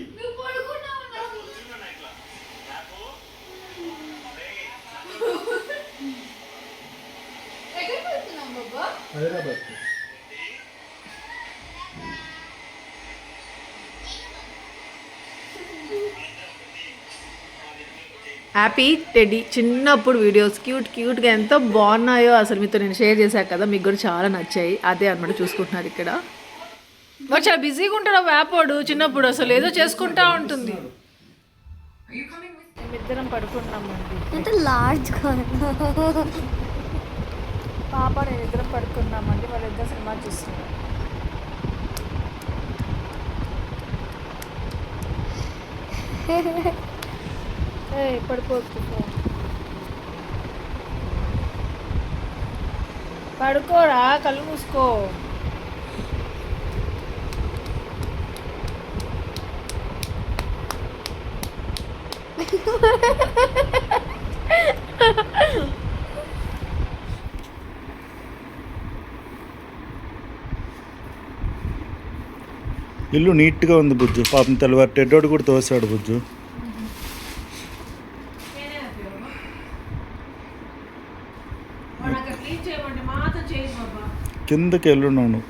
హైదరాబాద్ హ్యాపీ టెడ్డీ చిన్నప్పుడు వీడియోస్ క్యూట్గా ఎంతో బాగున్నాయో అసలు మీతో నేను షేర్ చేశాను కదా మీకు కూడా చాలా నచ్చాయి అదే అనమాట చూసుకుంటున్నారు ఇక్కడ వాడు చాలా బిజీగా ఉంటాడు వ్యాపోడు చిన్నప్పుడు అసలు ఏదో చేసుకుంటా ఉంటుంది మేమిద్దరం పడుకున్నామండి ఎంత లార్జ్ పాప నేను ఇద్దరం పడుకున్నామండి వాళ్ళిద్దరు సినిమా చూస్తున్నారు పడిపోతు పడుకోరా కళ్ళు మూసుకో ఇల్లు నీట్గా ఉంది బుజ్జు పాపం తెల్లవారు టెడ్డోడు కూడా తోసాడు బుజ్జు క్లీన్ చేయమంటే మాత్రం చేయి బాబా. కిందకి వెళ్ళున్నాను.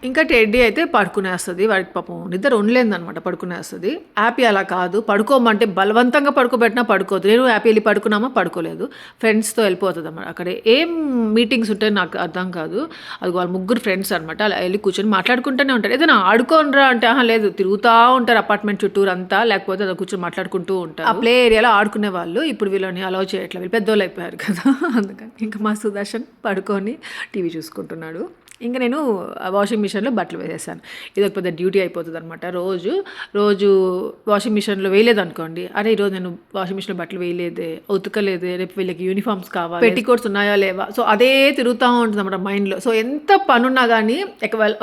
ఇంకా టెడ్డీ అయితే పడుకునేస్తుంది. వాడికి పాపం నిద్ర ఉండలేదన్నమాట, పడుకునేస్తుంది. హ్యాపీ అలా కాదు, పడుకోమంటే బలవంతంగా పడుకోబెట్టినా పడుకోదు. నేను హ్యాపీ వెళ్ళి పడుకున్నామా పడుకోలేదు, ఫ్రెండ్స్తో వెళ్ళిపోతుంది అన్నమాట. అక్కడ ఏం మీటింగ్స్ ఉంటాయి నాకు అర్థం కాదు. అది వాళ్ళ ముగ్గురు ఫ్రెండ్స్ అనమాట. అలా వెళ్ళి కూర్చొని మాట్లాడుకుంటూనే ఉంటారు. ఏదైనా ఆడుకోనరా అంటే లేదు, తిరుగుతూ ఉంటారు అపార్ట్మెంట్ చుట్టూరు అంతా, లేకపోతే అలా కూర్చొని మాట్లాడుకుంటూ ఉంటారు. ఆ ప్లే ఏరియాలో ఆడుకునే వాళ్ళు ఇప్పుడు వీళ్ళని అలౌ చేయట్లేదు, వీళ్ళు పెద్దోళ్ళు అయిపోయారు కదా. అందుకని ఇంకా మా సుదర్శన్ పడుకొని టీవీ చూసుకుంటున్నాడు. ఇంకా నేను వాషింగ్ మిషన్లో బట్టలు వేసేసాను. ఇది ఒక పెద్ద డ్యూటీ అయిపోతుంది అనమాట. రోజు వాషింగ్ మిషన్లో వేయలేదు అనుకోండి, అరే ఈరోజు నేను వాషింగ్ మిషన్లో బట్టలు వేయలేదే, ఉతకలేదే, రేపు వీళ్ళకి యూనిఫామ్స్ కావాలి, పెట్టికోట్స్ ఉన్నాయా లేవా, సో అదే తిరుగుతూ ఉంటుంది అన్నమాట మైండ్లో. సో ఎంత పని ఉన్నా కానీ,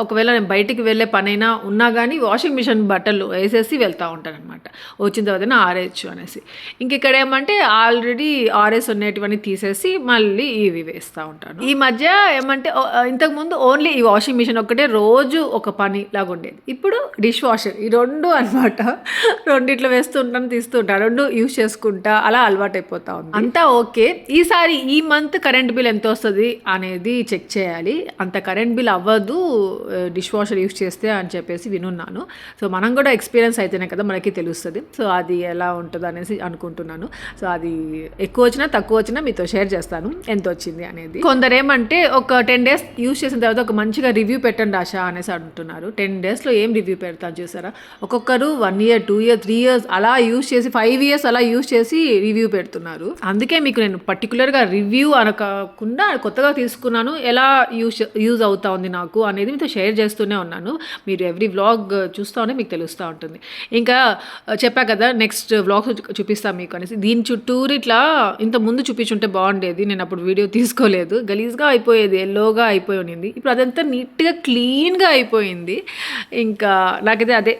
ఒకవేళ నేను బయటికి వెళ్ళే పనైనా ఉన్నా కానీ వాషింగ్ మిషన్ బట్టలు వేసేసి వెళ్తూ ఉంటాను అనమాట. వచ్చిన తర్వాత ఆరేయచ్చు అనేసి. ఇంక ఇక్కడ ఏమంటే ఆల్రెడీ ఆరేసి ఉన్నటివన్నీ తీసేసి మళ్ళీ ఇవి వేస్తూ ఉంటాను. ఈ మధ్య ఏమంటే ఇంతకుముందు ఓన్లీ ఈ వాషింగ్ మిషన్ ఒక్కటే రోజు ఒక పని లాగా ఉండేది. ఇప్పుడు డిష్ వాషర్, ఈ రెండు అనమాట. రెండిట్లో వేస్తూ ఉంటాను, తీస్తూ ఉంటాను, రెండు యూజ్ చేసుకుంటా, అలా అలవాటు అయిపోతా ఉంది. అంతా ఓకే. ఈసారి ఈ మంత్ కరెంట్ బిల్ ఎంత వస్తుంది అనేది చెక్ చేయాలి. అంత కరెంట్ బిల్ అవ్వదు డిష్ వాషర్ యూజ్ చేస్తే అని చెప్పేసి వినున్నాను. సో మనం కూడా ఎక్స్పీరియన్స్ అయితేనే కదా మనకి తెలుస్తుంది. సో అది ఎలా ఉంటుంది అనేసి అనుకుంటున్నాను. సో అది ఎక్కువ వచ్చినా తక్కువ వచ్చినా మీతో షేర్ చేస్తాను ఎంత వచ్చింది అనేది. కొందరు ఏమంటే ఒక 10 days యూజ్ చేసిన తర్వాత ఒక మంచిగా రివ్యూ పెట్టండి ఆశ అనేసి అంటున్నారు. 10 daysలో ఏం రివ్యూ పెడతాను చూసారా. ఒక్కొక్కరు 1 year 2 years 3 years అలా యూజ్ చేసి 5 years అలా యూజ్ చేసి రివ్యూ పెడుతున్నారు. అందుకే మీకు నేను పర్టికులర్గా రివ్యూ అనకుండా కొత్తగా తీసుకున్నాను, ఎలా యూజ్ అవుతా ఉంది నాకు అనేది మీతో షేర్ చేస్తూనే ఉన్నాను. మీరు ఎవ్రీ వ్లాగ్ చూస్తూనే మీకు తెలుస్తూ ఉంటుంది. ఇంకా చెప్పా కదా నెక్స్ట్ వ్లాగ్స్ చూపిస్తాను మీకు అనేసి. దీని చుట్టూరు ఇట్లా ఇంత ముందు చూపించుంటే బాగుండేది, నేను అప్పుడు వీడియో తీసుకోలేదు. గలీజ్గా అయిపోయేది, ఎల్లోగా అయిపోయి ఉన్నింది. ఇప్పుడు అదంతా నీట్గా క్లీన్గా అయిపోయింది. ఇంకా నాకైతే అదే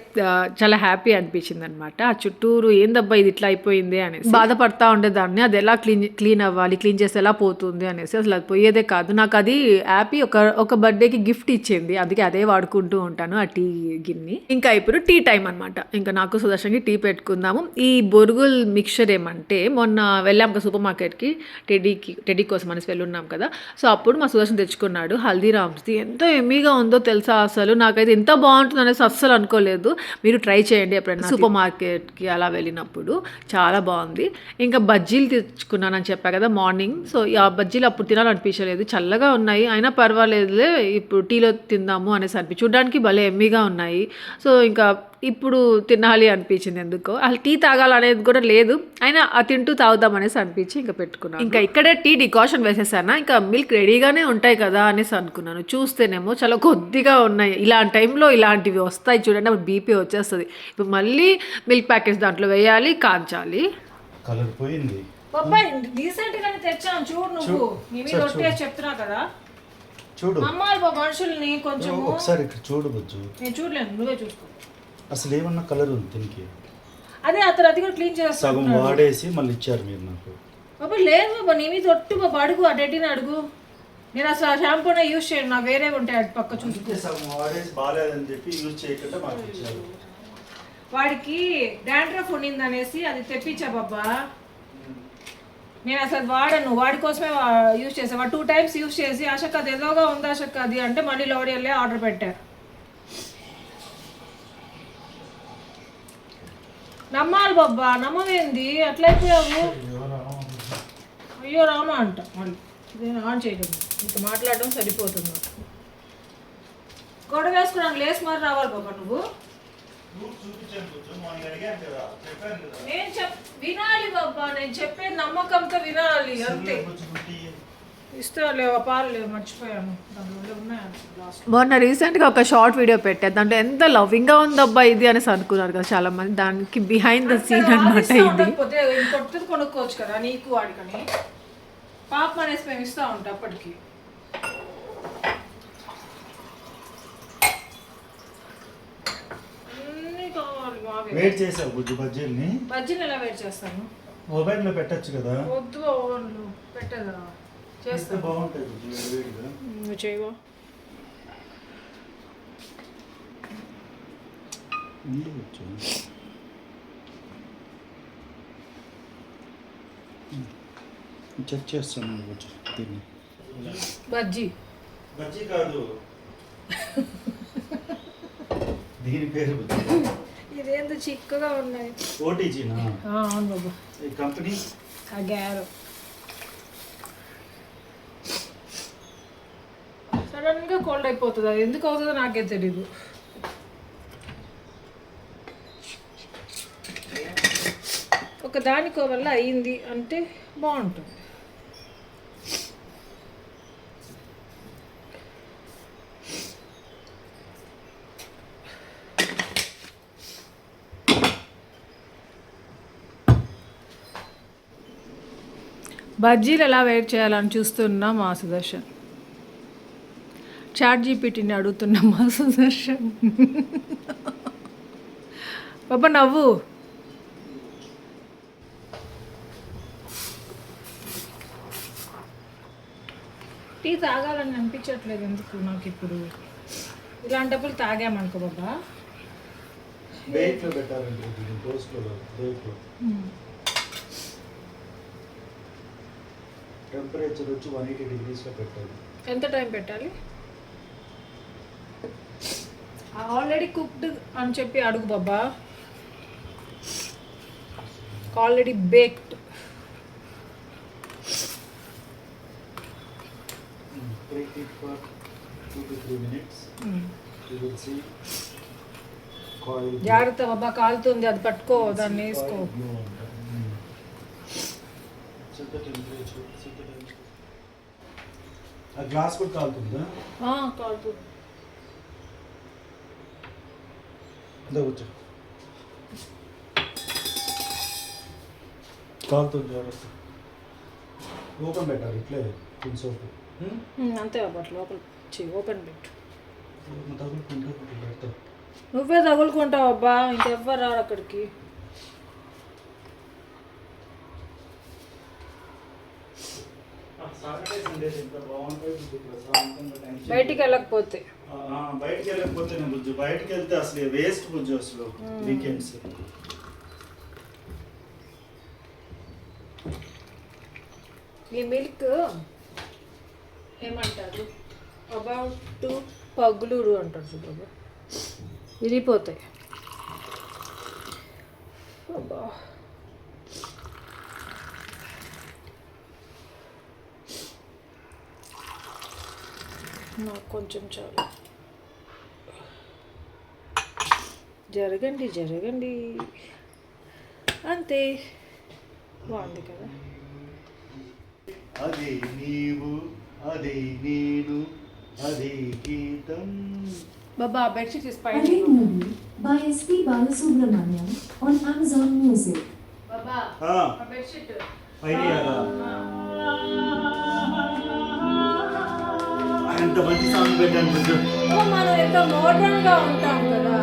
చాలా హ్యాపీ అనిపించింది అనమాట. ఆ చుట్టూరు ఏందబ్బా ఇది ఇట్లా అయిపోయింది అనేసి బాధపడతా ఉండేదాన్ని. అది ఎలా క్లీన్ అవ్వాలి, క్లీన్ చేస్తే ఎలా పోతుంది అనేసి. అసలు అది పోయేదే కాదు. నాకు అది హ్యాపీ ఒక బర్త్డేకి గిఫ్ట్ ఇచ్చింది, అందుకే అదే వాడుకుంటూ ఉంటాను ఆ టీ గిన్నె. ఇంకా ఇప్పుడు టీ టైం అనమాట. ఇంకా నాకు సుదర్శన్కి టీ పెట్టుకుందాము. ఈ బొరుగుల్ మిక్చర్ ఏమంటే మొన్న వెళ్ళాం కదా సూపర్ మార్కెట్కి, టెడ్డీ కోసం అనేసి వెళ్ళున్నాం కదా. సో అప్పుడు మా సుదర్శన్ తెచ్చుకున్నాడు హల్దీరామ్స్ది. ఎంత ఎమ్మీగా ఉందో తెలుసా, అసలు నాకైతే ఎంత బాగుంటుంది అనేసి అస్సలు అనుకోలేదు. మీరు ట్రై చేయండి ఎప్పుడైనా సూపర్ మార్కెట్కి అలా వెళ్ళినప్పుడు, చాలా బాగుంది. ఇంకా బజ్జీలు తెచ్చుకున్నానని చెప్పా కదా మార్నింగ్. సో ఆ బజ్జీలు అప్పుడు తినాలనిపించలేదు, చల్లగా ఉన్నాయి, అయినా పర్వాలేదులే ఇప్పుడు టీలో తిందాము అనేసి చూడడానికి భలే ఎమ్మీగా ఉన్నాయి. సో ఇంకా ఇప్పుడు తినాలి అనిపించింది ఎందుకో. అసలు టీ తాగాలనేది కూడా లేదు, అయినా తింటూ తాగుదాం అనేసి అనిపించి ఇంకా పెట్టుకున్నాను. ఇంకా ఇక్కడే టీ డికాషన్ వేసేసానా, ఇంకా మిల్క్ రెడీగానే ఉంటాయి కదా అనేసి అనుకున్నాను. చూస్తేనేమో చాలా కొద్దిగా ఉన్నాయి. ఇలాంటి టైంలో ఇలాంటివి వస్తాయి చూడండి, అప్పుడు బీపీ వచ్చేస్తుంది. ఇప్పుడు మళ్ళీ మిల్క్ ప్యాకెట్స్ దాంట్లో వేయాలి, కాంచాలి. కలర్ పోయింది. బాబాయ్ డీసెంట్ గానే తెచ్చాను చూడు, నువ్వు నీ మీద ఒట్టేసి చెప్తున్నా కదా. చూడు అమ్మాయి మనుషుల్ని కొంచెం ఒకసారి ఇక్కడ చూడు బుజ్జు. నేను చూడలేను, నువ్వే చూసుకో. అసలు ఏమన్నా కలర్ ఉంది దీనికి. అదే అతను అది కూడా క్లీన్ చేస్తాను. సగం వాడేసి మళ్ళీ ఇచ్చారు మీరు నాకు. బాబా లేదు బాబా, నీ మీద ఒట్టు బాబా, అడుగు ఆ డెడ్డీని అడుగు. నేను అసలు షాంపూనే యూజ్ చేయను, నా వేరే ఉంటాయి అటు పక్క చూసుకో. సగం వాడేసి బాగాలేదని చెప్పి యూజ్ చేయకుండా మాకు ఇచ్చారు. వాడికి డాండ్రఫ్ ఉన్నింది అనేసి అది తెప్పించా బాబా. నేను అసలు వాడను, వాడి కోసమే యూజ్ చేసాను. వాడు 2 times యూజ్ చేసి అశక్క అది ఏదోగా ఉంది అశక్క అది అంటే మళ్ళీ లోరియల్లే ఆర్డర్ పెట్టారు. నమ్మాలి బాబా, నమ్మవేంది అట్లయిపోయావు. అయ్యో రామా అంట మళ్ళీ నేను ఆన్ చేయడం, ఇంకా మాట్లాడడం సరిపోతుంది. గొడవ వేసుకున్నాను లేస్ మరి రావాలి బాబా నువ్వు. నేను వినాలి బాబా, నేను చెప్పేది నమ్మకంతో వినాలి అంతే. ఇస్తాలే పాలు లేవు, మర్చిపోయాను, దాంట్లో ఉన్నాయి. మొన్న రీసెంట్గా ఒక షార్ట్ వీడియో పెట్టారు, దాంట్లో ఎంత లవింగ్గా ఉందబ్బా ఇది అనేసి అనుకున్నారు కదా చాలా మంది. దానికి బిహైండ్ ద సీన్ అనమాట ఇది. కొత్తది కొనుక్కోవచ్చు కదా నీకు వాడికని, పాప అనేసి మేము ఇస్తూ ఉంటాం అప్పటికి. అన్నీ కావాలి. వెయిట్ చేసావు బుజ్జు బజ్జీల్ని. బజ్జీలు ఎలా వెయిట్ చేస్తాను, ఓవెన్లో పెట్టచ్చు కదా. వద్దు ఓవెన్లో పెట్టదా, చేస్తే బాగుంటాయి బుజ్జు వేడిగా. నువ్వు చేయవా. ఉండవచ్చు. చెక్ చేస్తాను బుజ్జు దీన్ని. బజ్జీ బజ్జీ కాదు, దీని పేరు బుజ్జి. ఇదేందో చిక్కగా ఉన్నాయి. ఓటీజీనా అవును బాబు, ఈ కంపెనీ? ఆ గ్యారు సడన్గా కోల్డ్ అయిపోతుంది. అది ఎందుకు అవుతుందో నాకే తెలీదు. ఒక దానికో వల్ల అయ్యింది అంటే బాగుంటుంది. బజ్జీలు ఎలా వెయిట్ చేయాలని చూస్తున్నా మా సుదర్శన్. చాట్ జీపీటీని అడుగుతున్నా మా సుదర్శన్. బాబా నవ్వు. టీ తాగాలని అనిపించట్లేదు ఎందుకు నాకు ఇప్పుడు. ఇలాంటప్పుడు తాగామనుకో బాబా. బేక్లో పెట్టారండి, దీన్ని టోస్ట్లో బేక్లో. టెంపరేచర్ వచ్చి 180 degreesలో పెట్టాలి. ఎంత టైం పెట్టాలి? ఆల్రెడీ కుక్డ్ అని చెప్పి అడుగు బాబా. Already baked. Break it for 2 to 3 minutes. You will see coil. జాగ్రత్త బాబా, కాలుతుంది. అది పట్టుకో, దాన్ని వేసుకో. Set the temperature. ఆ గ్లాస్ కూడా కాలుతుందా? కాలుతుంది. అందా కూర్చో. కాలుతుంది జాగ్రత్త. ఓపెన్ పెట్టాలి ఇట్లే తిని సోపు. అంతే బాబా, అట్లా లోపల ఓపెన్ పెట్టు. తగులుకుంటే పెడతా. నువ్వే తగులుకుంటావు అబ్బా, ఇంకెవ్వరు రారు అక్కడికి. బయటికి వెళ్ళకపోతే బయటికి వెళ్ళకపోతే బుజ్జు, బయటికి వెళ్తే అసలు వేస్ట్ బుజ్జు అసలు వీకెండ్స్. ఈ మిల్క్ ఏమంటారు, అబౌట్ పగులుడు అంటారు చూడబ్బా, విరిగిపోతాయి. అబ్బా నాకు కొంచెం చాలు. జరగండి జరగండి అంతే. బాగుంది కదా. అదే నీవు అదే నేను అదే గీతం. బాబా బెడ్షీట్ ఇస్ పైన. Adding movie by S.P. Balasubramaniam on Amazon Music. బాబా బెడ్షీట్ ఐడియాగా ఎంత మంచి సాంగ్ పెట్టాను బుజ్జు. మనం ఎంత మోడర్న్ గా ఉంటాం కదా.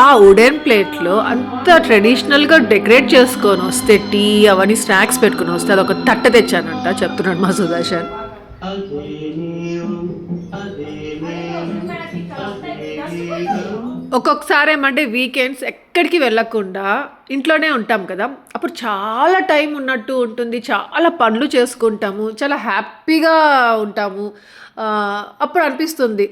ఆ వుడెన్ ప్లేట్లో అంత ట్రెడిషనల్గా డెకరేట్ చేసుకొని వస్తే టీ అవన్నీ స్నాక్స్ పెట్టుకుని వస్తే అదొక తట్ట తెచ్చానంట చెప్తున్నాడు మా సుదర్శన్. ఒక్కొక్కసారి ఏమంటే వీకెండ్స్ ఎక్కడికి వెళ్ళకుండా ఇంట్లోనే ఉంటాం కదా, అప్పుడు చాలా టైం ఉన్నట్టు ఉంటుంది, చాలా పనులు చేసుకుంటాము, చాలా హ్యాపీగా ఉంటాము. అప్పుడు అనిపిస్తుంది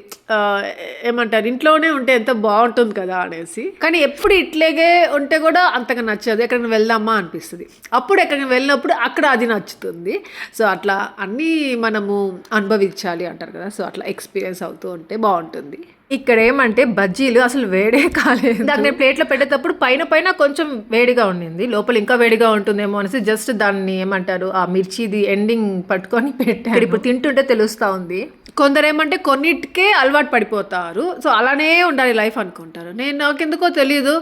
ఏమంటారు ఇంట్లోనే ఉంటే ఎంత బాగుంటుంది కదా అనేసి. కానీ ఎప్పుడు ఇట్లాగే ఉంటే కూడా అంతగా నచ్చదు, ఎక్కడికి వెళ్దామా అనిపిస్తుంది. అప్పుడు ఎక్కడికి వెళ్ళినప్పుడు అక్కడ అది నచ్చుతుంది. సో అట్లా అన్నీ మనము అనుభవించాలి అంటారు కదా, సో అట్లా ఎక్స్పీరియన్స్ అవుతూ ఉంటే బాగుంటుంది. ఇక్కడ ఏమంటే బజ్జీలు అసలు వేడే కాలేదు. దాన్ని ప్లేట్లో పెట్టేటప్పుడు పైన పైన కొంచెం వేడిగా ఉండింది, లోపల ఇంకా వేడిగా ఉంటుందేమో అనేసి జస్ట్ దాన్ని ఏమంటారు ఆ మిర్చిది ఎండింగ్ పట్టుకొని పెట్టారు. ఇప్పుడు తింటుంటే తెలుస్తూ ఉంది. కొందరు ఏమంటే కొన్నిటికే అలవాటు పడిపోతారు, సో అలానే ఉండాలి లైఫ్ అనుకుంటారు. నాకెందుకో తెలియదు,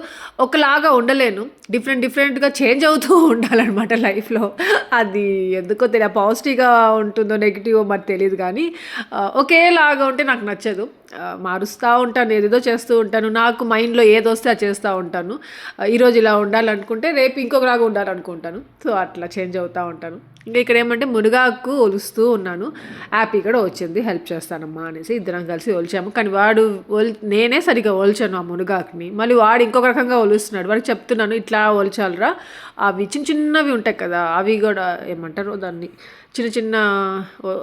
ఒకలాగా ఉండలేను, డిఫరెంట్గా చేంజ్ అవుతూ ఉండాలన్నమాట లైఫ్లో. అది ఎందుకో తెలియదు, పాజిటివ్గా ఉంటుందో నెగిటివ్ మరి తెలియదు, కానీ ఒకేలాగా ఉంటే నాకు నచ్చదు. మారుస్తూ ఉంటాను, ఏదేదో చేస్తూ ఉంటాను. నాకు మైండ్లో ఏది వస్తే అది చేస్తూ ఉంటాను. ఈరోజు ఇలా ఉండాలనుకుంటే రేపు ఇంకొకలాగా ఉండాలనుకుంటాను. సో అట్లా చేంజ్ అవుతూ ఉంటాను. ఇంకా ఇక్కడ ఏమంటే మునగాకు ఒలుస్తూ ఉన్నాను. యాపీ కూడా వచ్చింది, హెల్ప్ చేస్తానమ్మా అనేసి ఇద్దరం కలిసి ఒలిచాము. కానీ వాడు నేనే సరిగ్గా ఒలిచాను ఆ మునగాకుని, మళ్ళీ వాడు ఇంకొక రకంగా ఒలుస్తున్నాడు. వాడికి చెప్తున్నాను ఇట్లా ఒలిచాలరా, అవి చిన్న చిన్నవి ఉంటాయి కదా, అవి కూడా ఏమంటారు దాన్ని, చిన్న చిన్న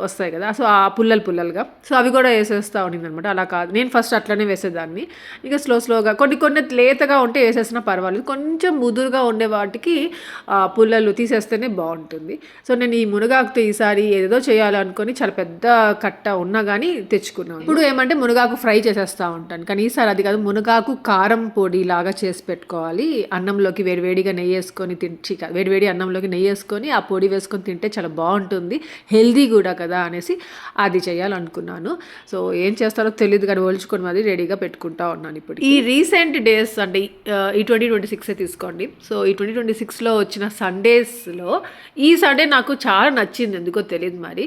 వస్తాయి కదా, సో ఆ పుల్లలుగా, సో అవి కూడా వేసేస్తూ ఉండింది అనమాట. అలా కాదు, నేను ఫస్ట్ అట్లనే వేసేదాన్ని. ఇంకా స్లోగా కొన్ని లేతగా ఉంటే వేసేసినా పర్వాలేదు, కొంచెం ముదురుగా ఉండే వాటికి పుల్లలు తీసేస్తేనే బాగుంటుంది. సో నేను ఈ మునగాకుతో ఈసారి ఏదో చేయాలనుకొని చాలా పెద్ద కట్ట ఉన్నా కానీ తెచ్చుకున్నాను. ఇప్పుడు ఏమంటే మునగాకు ఫ్రై చేసేస్తూ ఉంటాను, కానీ ఈసారి అది కాదు, మునగాకు కారం పొడి లాగా చేసి పెట్టుకోవాలి. అన్నంలోకి వేడివేడిగా నెయ్యి వేసుకొని వేడివేడి అన్నంలోకి నెయ్యి వేసుకొని ఆ పొడి వేసుకొని తింటే చాలా బాగుంటుంది, హెల్దీ కూడా కదా అనేసి అది చేయాలనుకున్నాను. సో ఏం చేస్తారో తెలియదు కానీ ఒలుచుకొని అది రెడీగా పెట్టుకుంటా ఉన్నాను. ఇప్పుడు ఈ రీసెంట్ డేస్ అంటే ఈ 2026 తీసుకోండి. సో ఈ 2026లో వచ్చిన సండేస్లో ఈ సండే నాకు చాలా నచ్చింది, ఎందుకో తెలియదు మరి.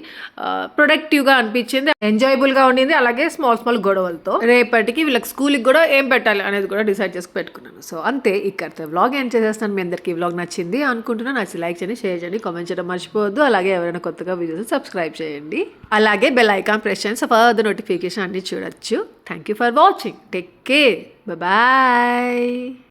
ప్రొడక్టివ్గా అనిపించింది, ఎంజాయబుల్గా ఉండింది, అలాగే స్మాల్ గొడవలతో. రేపటికి వీళ్ళకి స్కూల్కి కూడా ఏం పెట్టాలి అనేది కూడా డిసైడ్ చేసి పెట్టుకున్నాను. సో అంతే, ఇక్కడితో వ్లాగ్ ఏం చేసేస్తాను. మీ అందరికీ ఈ వ్లాగ్ నచ్చింది అనుకుంటున్నాను. నచ్చి లైక్ చేయండి, షేర్ చేయండి, కామెంట్ చేయడం మర్చిపోవద్దు. అలాగే ఎవరైనా కొత్తగా వీడియోస్ సబ్స్క్రైబ్ చేయండి, అలాగే బెల్ ఐకాన్ ప్రెస్ చేయండి, సో ఫర్దర్ నోటిఫికేషన్ అన్ని చూడొచ్చు. Thank you for watching, take care, bye.